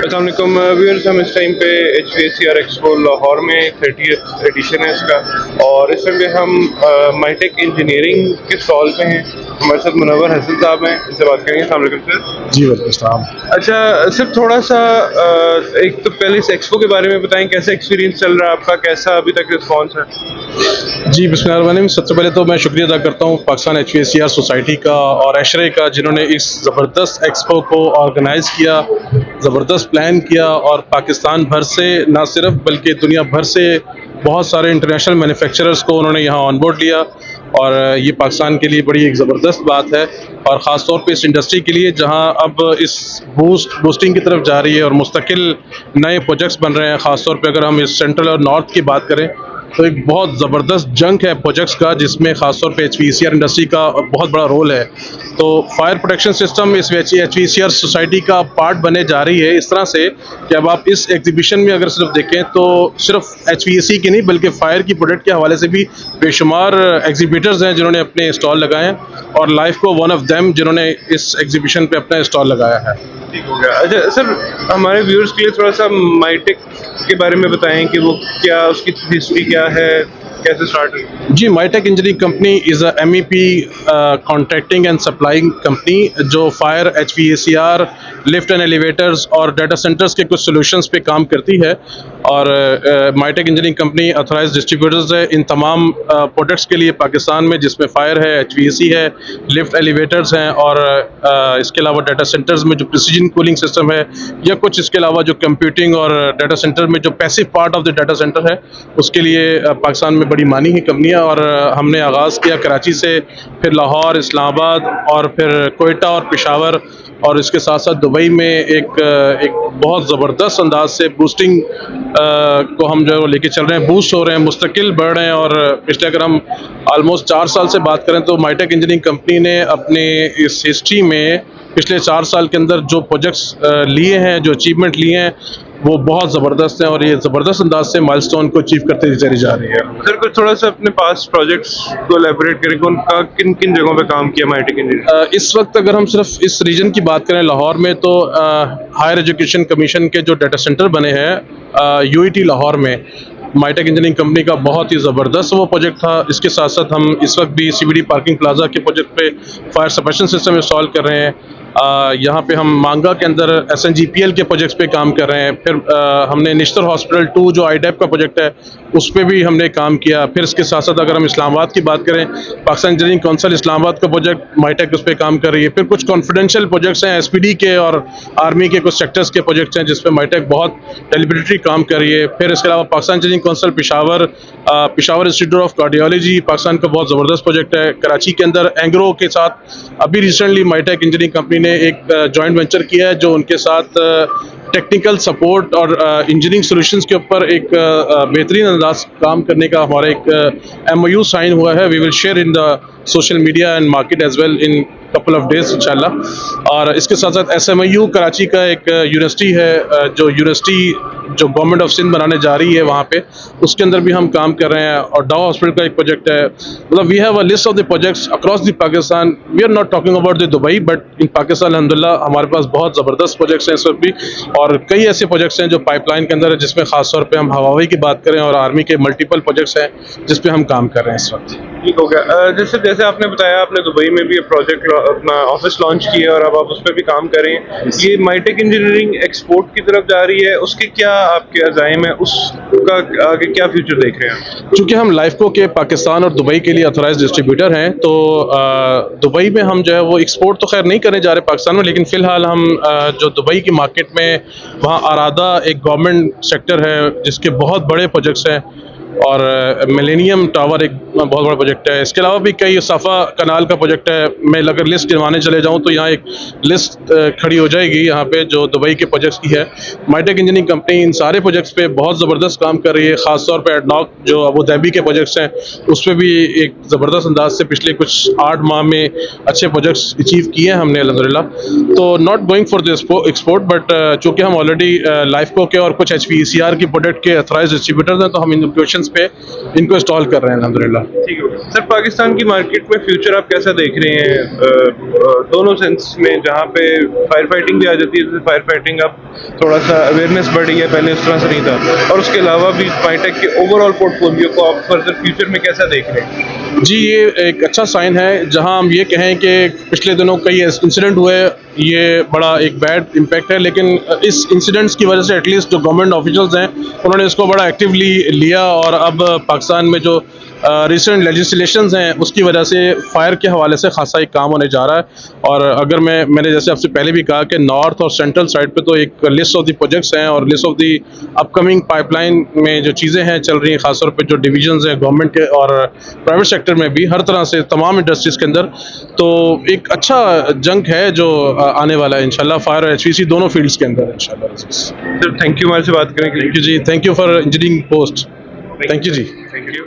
अस्सलामुअलैकुम व्यूअर्स, हम इस टाइम पे HVACR एक्सपो लाहौर में 30th एडिशन है इसका, और इस टाइम पे हम माइटेक इंजीनियरिंग के स्टॉल पे हैं। हमारे साथ मुनव्वर हसन साहब हैं, इनसे बात करेंगे। अस्सलाम वालेकुम सर। जी वालेकुम। अच्छा सर, थोड़ा सा एक तो पहले इस एक्सपो के बारे में बताएं, कैसा एक्सपीरियंस चल रहा है आपका, कैसा अभी तक रिस्पॉन्स है? जी बिस्मिल्लाहिर्रहमानिर्रहीम। सबसे पहले तो मैं शुक्रिया अदा करता हूँ पाकिस्तान HVACR सोसाइटी का और एशरे का, जिन्होंने इस ज़बरदस्त एक्सपो को ऑर्गेनाइज़ किया, ज़बरदस्त प्लान किया और पाकिस्तान भर से ना सिर्फ बल्कि दुनिया भर से बहुत सारे इंटरनेशनल मैन्युफैक्चरर्स को उन्होंने यहाँ ऑन बोर्ड लिया, और ये पाकिस्तान के लिए बड़ी एक ज़बरदस्त बात है, और ख़ास तौर पे इस इंडस्ट्री के लिए जहाँ अब इस बूस्टिंग की तरफ जा रही है और मुस्तकिल नए प्रोजेक्ट्स बन रहे हैं। ख़ास तौर पे अगर हम इस सेंट्रल और नॉर्थ की बात करें तो एक बहुत ज़बरदस्त जंग है प्रोजेक्ट्स का, जिसमें ख़ासतौर पे HVACR इंडस्ट्री का बहुत बड़ा रोल है। तो फायर प्रोटेक्शन सिस्टम इस HVACR सोसाइटी का पार्ट बने जा रही है, इस तरह से कि अब आप इस एग्जीबिशन में अगर सिर्फ देखें तो सिर्फ HVAC की नहीं बल्कि फायर की प्रोडक्ट के हवाले से भी बेशुमार एग्जीबिटर्स हैं जिन्होंने अपने स्टॉल लगाए हैं, और लाइफ को वन ऑफ देम जिन्होंने इस एग्जीबिशन पे अपना स्टॉल लगाया है। ठीक हो गया। अच्छा सर, हमारे व्यूअर्स के लिए थोड़ा सा माइटेक के बारे में बताएं कि वो क्या, उसकी हिस्ट्री क्या है, कैसे स्टार्ट हुई? जी, Mytech engineering company is a MEP contracting and supplying company जो fire, HVACR, lift and elevators और डाटा सेंटर्स के कुछ सॉल्यूशंस पे काम करती है। और Mytech engineering company authorised distributors है इन तमाम प्रोडक्ट्स के लिए पाकिस्तान में, जिसमें फायर है, HVAC है, लिफ्ट एलिवेटर्स हैं, और इसके अलावा डाटा सेंटर्स में जो प्रिसीजन कूलिंग सिस्टम है, या कुछ इसके अलावा जो कंप्यूटिंग और डाटा सेंटर में जो passive part of the data centre है, उसके लिए पाकिस्तान में बड़ी मानी है कंपनियां। और हमने आगाज़ किया कराची से, फिर लाहौर, इस्लामाबाद और फिर कोयटा और पेशावर, और इसके साथ साथ दुबई में एक बहुत ज़बरदस्त अंदाज से बूस्टिंग को हम जो लेके चल रहे हैं, बूस्ट हो रहे हैं, मुस्तकिल बढ़ रहे हैं। और पिछले अगर हम ऑलमोस्ट 4 साल से बात करें तो माइटेक इंजीनियरिंग कंपनी ने अपने इस हिस्ट्री में पिछले 4 साल के अंदर जो प्रोजेक्ट्स लिए हैं, जो अचीवमेंट लिए हैं, वो बहुत ज़बरदस्त हैं, और ये ज़बरदस्त अंदाज से माइलस्टोन को अचीव करते चली जा रही है। सर कुछ थोड़ा सा अपने पास प्रोजेक्ट्स को एलैबोरेट करें, उनका किन किन जगहों पे काम किया माइटेक इंजीनियरिंग? इस वक्त अगर हम सिर्फ इस रीजन की बात करें लाहौर में, तो हायर एजुकेशन कमीशन के जो डाटा सेंटर बने हैं UET लाहौर में, माइटेक इंजीनियरिंग कंपनी का बहुत ही ज़बरदस्त वो प्रोजेक्ट था। इसके साथ साथ हम इस वक्त भी CBD पार्किंग प्लाजा के प्रोजेक्ट पे फायर सप्रेशन सिस्टम इंस्टॉल कर रहे हैं। यहाँ पे हम मांगा के अंदर SNGPL के प्रोजेक्ट्स पे काम कर रहे हैं। फिर हमने निश्तर हॉस्पिटल 2 जो IDEP का प्रोजेक्ट है, उस पर भी हमने काम किया। फिर इसके साथ साथ अगर हम इस्लामाबाद की बात करें, पाकिस्तान इंजीनियरिंग काउंसिल इस्लामाबाद का प्रोजेक्ट माइटेक उस पर काम कर रही है। फिर कुछ कॉन्फिडेंशियल प्रोजेक्ट्स हैं SPD के और आर्मी के कुछ सेक्टर्स के प्रोजेक्ट्स हैं, जिसपे माइटेक बहुत डेलिबरेटली काम कर रही है। फिर इसके अलावा Pakistan engineering council Peshawar institute of cardiology Pakistan का बहुत ज़बरदस्त प्रोजेक्ट है। कराची के अंदर एंग्रो के साथ अभी रिसेंटली माइटेक इंजीनियरिंग कंपनी ने एक जॉइंट वेंचर किया है, जो उनके साथ टेक्निकल सपोर्ट और इंजीनियरिंग सॉल्यूशंस के ऊपर एक बेहतरीन अंदाज काम करने का हमारा एक MOU साइन हुआ है। We will share in the social media and market as well in couple of days इंशाल्लाह। और इसके साथ साथ SMIU कराची का एक यूनिवर्सिटी है, जो गवर्नमेंट ऑफ सिंध बनाने जा रही है, वहाँ पे उसके अंदर भी हम काम कर रहे हैं। और डाउ हॉस्पिटल का एक प्रोजेक्ट है। मतलब we have a list of the projects across the Pakistan. We are not talking about the Dubai, but in Pakistan अल्हम्दुलिल्लाह हमारे पास बहुत ज़बरदस्त प्रोजेक्ट्स हैं इस वक्त भी, और कई ऐसे प्रोजेक्ट्स हैं जो पाइपलाइन के अंदर है, जिसमें खासतौर पर हम हवाई की बात करें और आर्मी के मल्टीपल प्रोजेक्ट्स हैं जिस पे हम काम कर रहे हैं इस वक्त। ठीक हो गया। जैसे आपने बताया, आपने दुबई में भी प्रोजेक्ट अपना ऑफिस लॉन्च किया और अब आप उस पर भी काम कर रहे हैं। ये माइटेक इंजीनियरिंग एक्सपोर्ट की तरफ जा रही है, उसके क्या आपके अज़ाइम है, उसका आगे क्या फ्यूचर देख रहे हैं? चूँकि हम लाइफको के पाकिस्तान और दुबई के लिए ऑथराइज्ड डिस्ट्रीब्यूटर हैं, तो दुबई में हम जो है वो एक्सपोर्ट तो खैर नहीं करने जा रहे पाकिस्तान में, लेकिन फ़िलहाल हम जो दुबई की मार्केट में, वहाँ आरादा एक गवर्नमेंट सेक्टर है जिसके बहुत बड़े प्रोजेक्ट्स हैं, और मिलेनियम टावर एक बहुत बड़ा प्रोजेक्ट है। इसके अलावा भी कई सफ़ा कनाल का प्रोजेक्ट है। मैं अगर लिस्ट गिनवाने चले जाऊँ तो यहाँ एक लिस्ट खड़ी हो जाएगी यहाँ पे जो दुबई के प्रोजेक्ट्स की है। माइटेक इंजीनियरिंग कंपनी इन सारे प्रोजेक्ट्स पे बहुत ज़बरदस्त काम कर रही है। ख़ासतौर पे एडनॉक जो अबू धाबी के प्रोजेक्ट्स हैं उस पर भी एक ज़बरदस्त अंदाज से पिछले कुछ 8 माह में अच्छे प्रोजेक्ट्स अचीव किए हैं हमने अल्हम्दुलिल्लाह। तो not going for the export, but चूँकि हम ऑलरेडी लाइफको के और कुछ HPECR की प्रोडक्ट के अथराइज डिस्ट्रीब्यूटर हैं तो हम इन लोकेशंस पे इनको इंस्टॉल कर रहे हैं अल्हम्दुलिल्लाह। ठीक है सर, पाकिस्तान की मार्केट में फ्यूचर आप कैसा देख रहे हैं दोनों सेंस में, जहाँ पे फायर फाइटिंग भी आ जाती है, जैसे फायर फाइटिंग अब थोड़ा सा अवेयरनेस बढ़ी है, पहले उस तरह से नहीं था, और उसके अलावा भी माइटेक के ओवरऑल पोर्टफोलियो को आप फर्दर फ्यूचर में कैसा देख रहे हैं? जी, ये एक अच्छा साइन है। जहां हम ये कहें कि पिछले दिनों कई इंसिडेंट हुए, ये बड़ा एक बैड इम्पैक्ट है, लेकिन इस इंसिडेंट्स की वजह से एटलीस्ट जो गवर्नमेंट ऑफिशियल्स हैं उन्होंने इसको बड़ा एक्टिवली लिया और अब पाकिस्तान में जो रिसेंट लेजिस्लेशंस हैं उसकी वजह से फायर के हवाले से खासा एक काम होने जा रहा है। और अगर मैंने जैसे आपसे पहले भी कहा कि नॉर्थ और सेंट्रल साइड पे तो एक लिस्ट ऑफ द प्रोजेक्ट्स हैं और list of the upcoming pipeline में जो चीज़ें हैं चल रही हैं, खासतौर पे जो डिविजन्स हैं गवर्नमेंट के और प्राइवेट सेक्टर में भी, हर तरह से तमाम इंडस्ट्रीज़ के अंदर। तो एक अच्छा जंग है जो आने वाला है इंशाल्लाह फायर और HPC दोनों फील्ड्स के अंदर इंशाल्लाह। सर थैंक यू हमारे से बात करने के लिए। Thank you ji, thank you for engineering post. Thank you ji. Thank you.